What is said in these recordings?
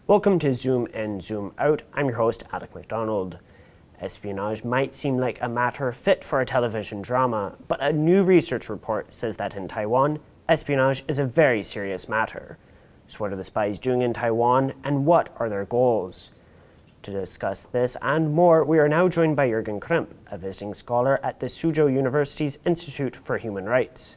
Welcome to Zoom In, Zoom Out. I'm your host, Alec MacDonald. Espionage might seem like a matter fit for a television drama, but a new research report says that in Taiwan, espionage is a very serious matter. So what are the spies doing in Taiwan, and what are their goals? To discuss this and more, we are now joined by Jürgen Kremb, a visiting scholar at the Suzhou University's Institute for Human Rights.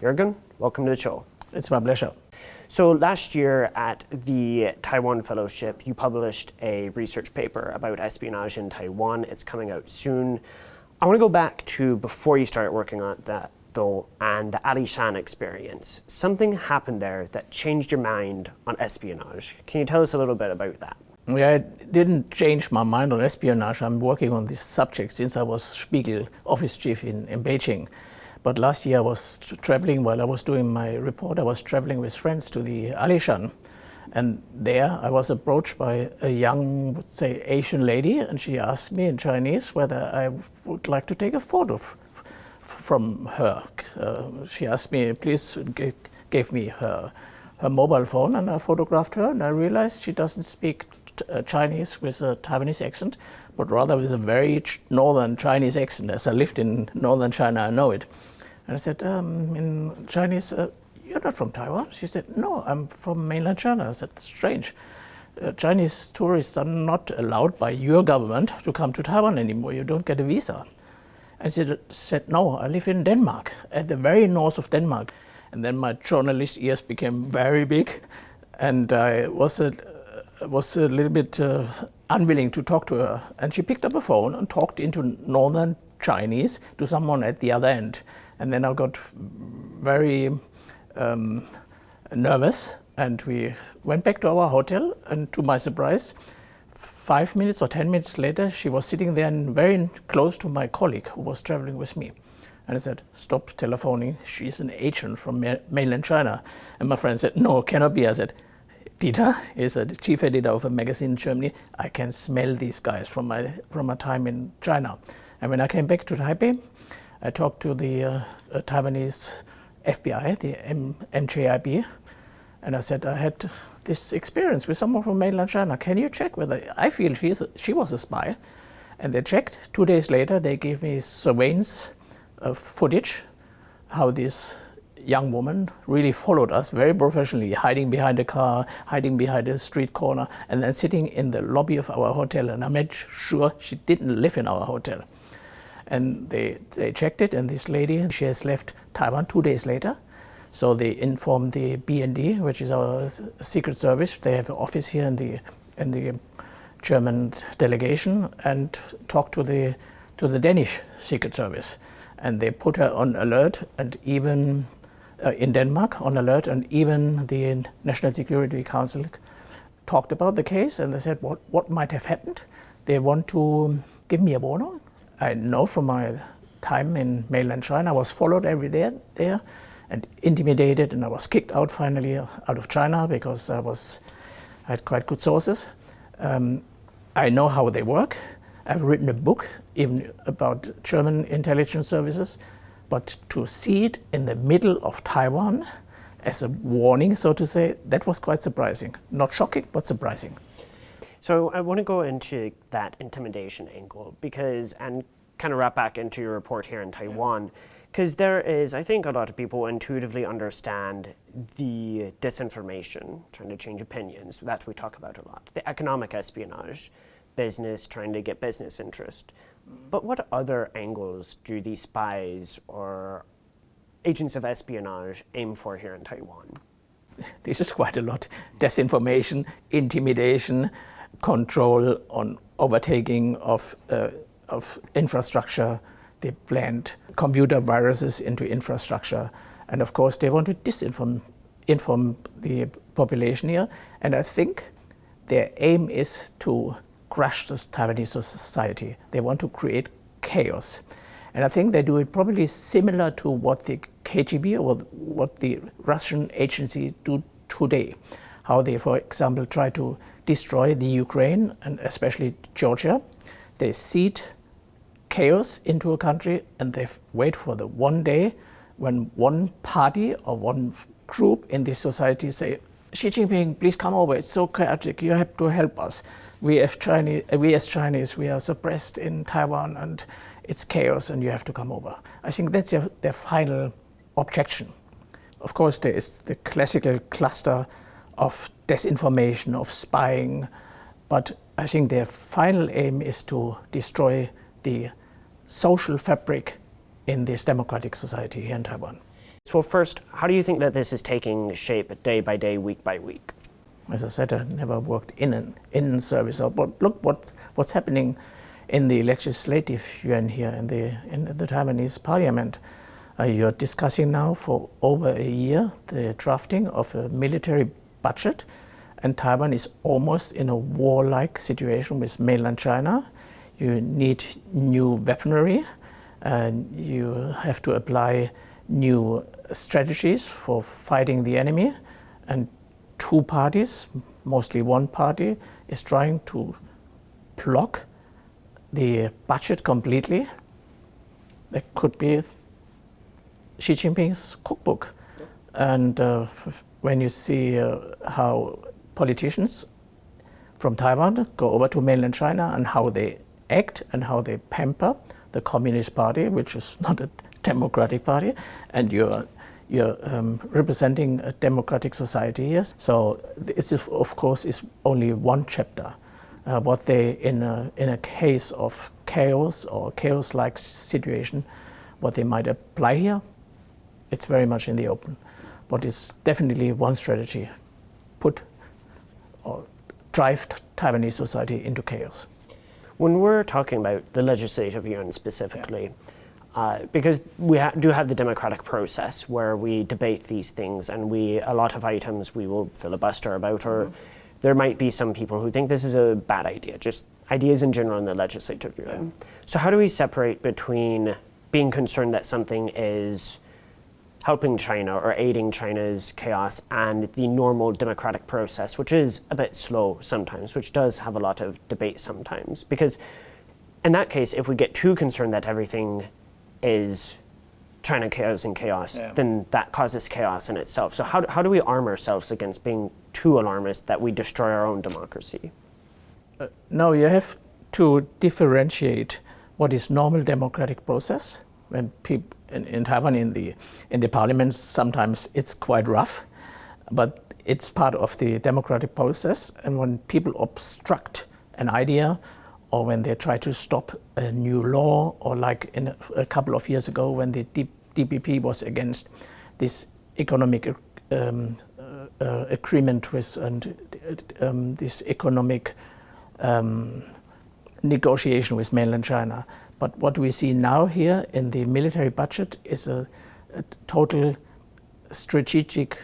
Jürgen, welcome to the show. It's my pleasure. So last year at the Taiwan Fellowship, you published a research paper about espionage in Taiwan. It's coming out soon. I want to go back to before you started working on that, though, and the Alishan experience. Something happened there that changed your mind on espionage. Can you tell us a little bit about that? Yeah, it didn't change my mind on espionage. I'm working on this subject since I was Spiegel office chief in Beijing. But last year I was traveling while I was doing my report. I was traveling with friends to the Alishan. And there I was approached by a young, would say, Asian lady, and she asked me in Chinese whether I would like to take a photo from her. She asked me, please gave me her mobile phone, and I photographed her, and I realized she doesn't speak Chinese with a Taiwanese accent, but rather with a very northern Chinese accent. As I lived in northern China, I know it. And I said, in Chinese, you're not from Taiwan? She said, no, I'm from mainland China. I said, strange. Chinese tourists are not allowed by your government to come to Taiwan anymore. You don't get a visa. And she said, no, I live in Denmark, at the very north of Denmark. And then my journalist ears became very big, and I was a little bit unwilling to talk to her. And she picked up a phone and talked into northern Chinese to someone at the other end. And then I got very nervous, and we went back to our hotel, and to my surprise, 5 minutes or 10 minutes later, she was sitting there and very close to my colleague who was traveling with me. And I said, stop telephoning, she's an agent from mainland China. And my friend said, no, cannot be. I said, Dieter is the chief editor of a magazine in Germany. I can smell these guys from my time in China. And when I came back to Taipei, I talked to the Taiwanese FBI, the MJIB, and I said, I had this experience with someone from mainland China. Can you check whether I feel she was a spy? And they checked. 2 days later, they gave me surveillance footage, how this young woman really followed us very professionally, hiding behind a car, hiding behind a street corner, and then sitting in the lobby of our hotel. And I made sure she didn't live in our hotel. And they checked it, and this lady, she has left Taiwan 2 days later. So they informed the BND, which is our secret service. They have an office here in the German delegation, and talked to the Danish secret service. And they put her on alert, and even in Denmark on alert, and even the National Security Council talked about the case, and they said what might have happened. They want to give me a warning. I know from my time in mainland China, I was followed every day there and intimidated, and I was kicked out finally out of China because I had quite good sources. I know how they work. I've written a book even about German intelligence services, but to see it in the middle of Taiwan as a warning, so to say, that was quite surprising. Not shocking, but surprising. So I want to go into that intimidation angle and kind of wrap back into your report here in Taiwan, because there is, I think, a lot of people intuitively understand the disinformation, trying to change opinions, that we talk about a lot, the economic espionage, business trying to get business interest. But what other angles do these spies or agents of espionage aim for here in Taiwan? This is quite a lot. Disinformation, intimidation, control on overtaking of infrastructure. They plant computer viruses into infrastructure. And of course, they want to inform the population here. And I think their aim is to crush this Taiwanese society. They want to create chaos. And I think they do it probably similar to what the KGB or what the Russian agencies do today. How they, for example, try to destroy the Ukraine and especially Georgia. They seed chaos into a country, and they wait for the one day when one party or one group in this society say, Xi Jinping, please come over. It's so chaotic. You have to help us. We as Chinese, we are suppressed in Taiwan, and it's chaos, and you have to come over. I think that's their final objection. Of course, there is the classical cluster of disinformation, of spying, but I think their final aim is to destroy the social fabric in this democratic society here in Taiwan. So first, how do you think that this is taking shape day by day, week by week? As I said, I never worked in service. But look what's happening in the legislative yuan here in the Taiwanese parliament. You're discussing now for over a year the drafting of a military budget, and Taiwan is almost in a warlike situation with mainland China. You need new weaponry, and you have to apply new strategies for fighting the enemy, and two parties, mostly one party, is trying to block the budget completely. That could be Xi Jinping's cookbook. And when you see how politicians from Taiwan go over to mainland China and how they act and how they pamper the Communist Party, which is not a democratic party, and you're representing a democratic society here. So this, of course, is only one chapter. What they, in a case of chaos or chaos-like situation, what they might apply here, it's very much in the open. But it's definitely one strategy: put or drive Taiwanese society into chaos. When we're talking about the legislative yuan specifically, because we do have the democratic process where we debate these things, and a lot of items we will filibuster about, or there might be some people who think this is a bad idea, just ideas in general in the legislative yuan. So how do we separate between being concerned that something is helping China or aiding China's chaos and the normal democratic process, which is a bit slow sometimes, which does have a lot of debate sometimes? Because in that case, if we get too concerned that everything is China causing chaos, then that causes chaos in itself. So how do we arm ourselves against being too alarmist that we destroy our own democracy? No, you have to differentiate what is normal democratic process. When people in Taiwan, in the parliament, sometimes it's quite rough, but it's part of the democratic process. And when people obstruct an idea, or when they try to stop a new law, or like a couple of years ago when the DPP was against this economic agreement with and this economic negotiation with mainland China. But what we see now here in the military budget is a total strategic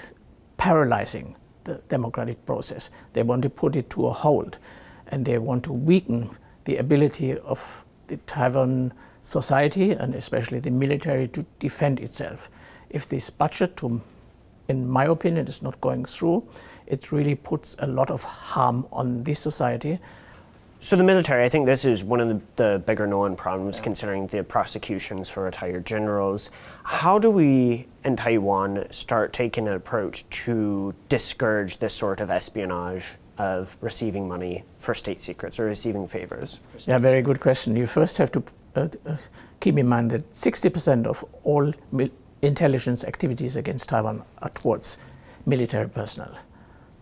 paralyzing the democratic process. They want to put it to a halt, and they want to weaken the ability of the Taiwan society, and especially the military, to defend itself. If this budget, in my opinion, is not going through, it really puts a lot of harm on this society. So the military, I think this is one of the bigger known problems, considering the prosecutions for retired generals. How do we in Taiwan start taking an approach to discourage this sort of espionage of receiving money for state secrets or receiving favors? Yeah, very good question. You first have to keep in mind that 60% of all intelligence activities against Taiwan are towards military personnel.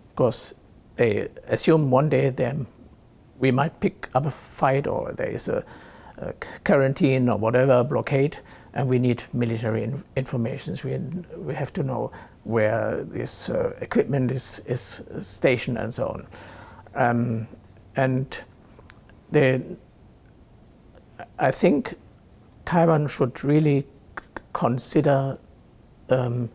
Because they assume one day we might pick up a fight, or there is a quarantine or whatever, blockade, and we need military information. We have to know where this equipment is stationed and so on. I think Taiwan should really consider to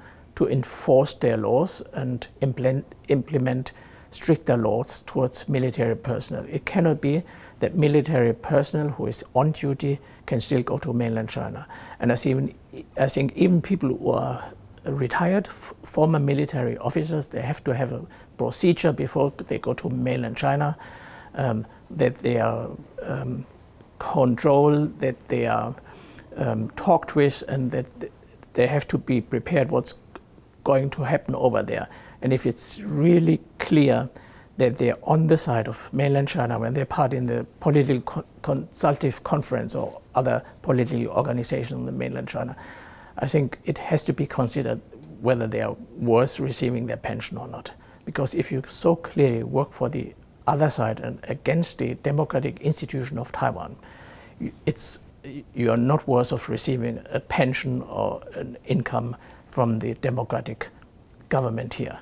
enforce their laws and implement stricter laws towards military personnel. It cannot be that military personnel who is on duty can still go to mainland China. And I think even people who are retired former military officers, they have to have a procedure before they go to mainland China, that they are controlled, that they are talked with, and that they have to be prepared what's going to happen over there. And if it's really clear that they're on the side of mainland China when they're part in the political consultative conference or other political organization in the mainland China, I think it has to be considered whether they are worth receiving their pension or not. Because if you so clearly work for the other side and against the democratic institution of Taiwan, you are not worth of receiving a pension or an income from the democratic government here.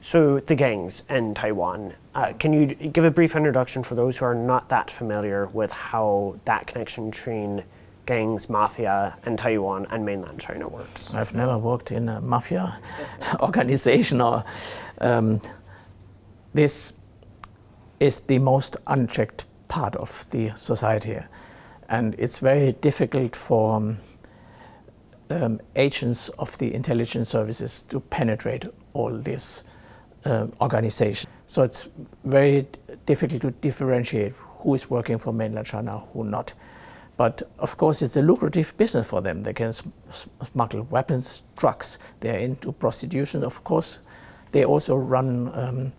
So the gangs in Taiwan, can you give a brief introduction for those who are not that familiar with how that connection between gangs, mafia in Taiwan and mainland China works? I've never worked in a mafia organization. This is the most unchecked part of the society, and it's very difficult for agents of the intelligence services to penetrate all this organization. So it's very difficult to differentiate who is working for mainland China, who not. But of course it's a lucrative business for them. They can smuggle weapons, drugs, they're into prostitution, of course. They also run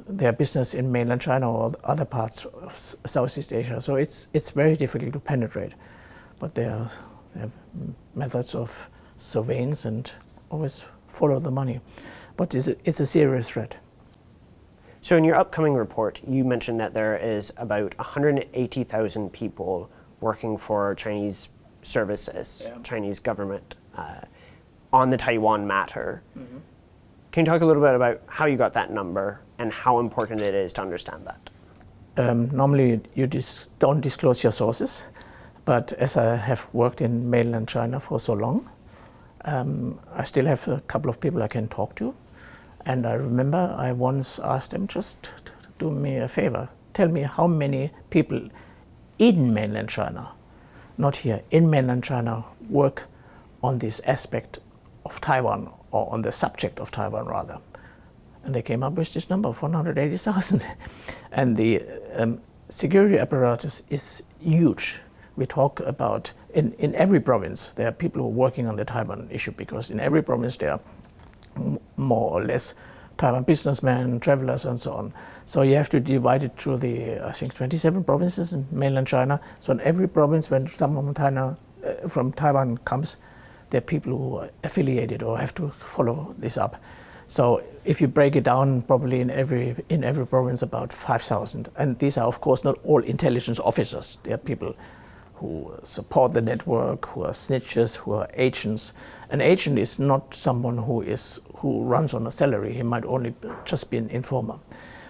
their business in mainland China or other parts of Southeast Asia. So it's very difficult to penetrate. But there are methods of surveillance and always follow the money. But it's a serious threat. So in your upcoming report, you mentioned that there is about 180,000 people working for Chinese services, Chinese government, on the Taiwan matter. Mm-hmm. Can you talk a little bit about how you got that number and how important it is to understand that? Normally you don't disclose your sources, but as I have worked in mainland China for so long, I still have a couple of people I can talk to. And I remember I once asked them, just do me a favor, tell me how many people in mainland China, not here, in mainland China, work on this aspect of Taiwan, or on the subject of Taiwan rather. And they came up with this number of 180,000. And the security apparatus is huge. We talk about, in every province, there are people who are working on the Taiwan issue, because in every province there are more or less Taiwan businessmen, travelers and so on. So you have to divide it through the, I think, 27 provinces in mainland China. So in every province, when someone from Taiwan comes, there are people who are affiliated or have to follow this up. So if you break it down, probably in every province about 5,000. And these are of course not all intelligence officers. They are people who support the network, who are snitches, who are agents. An agent is not someone who runs on a salary. He might only just be an informer.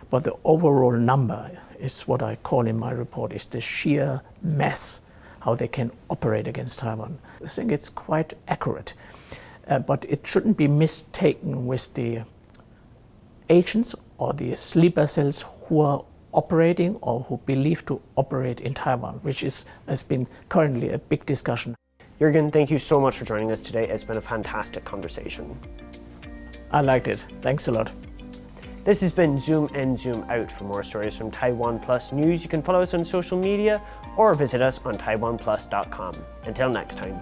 But the overall number is what I call in my report is the sheer mass, how they can operate against Taiwan. I think it's quite accurate, but it shouldn't be mistaken with the agents or the sleeper cells who are operating or who believe to operate in Taiwan, which has been currently a big discussion. Jürgen, thank you so much for joining us today. It's been a fantastic conversation. I liked it. Thanks a lot. This has been Zoom In, Zoom Out. For more stories from TaiwanPlus News, you can follow us on social media or visit us on TaiwanPlus.com. Until next time.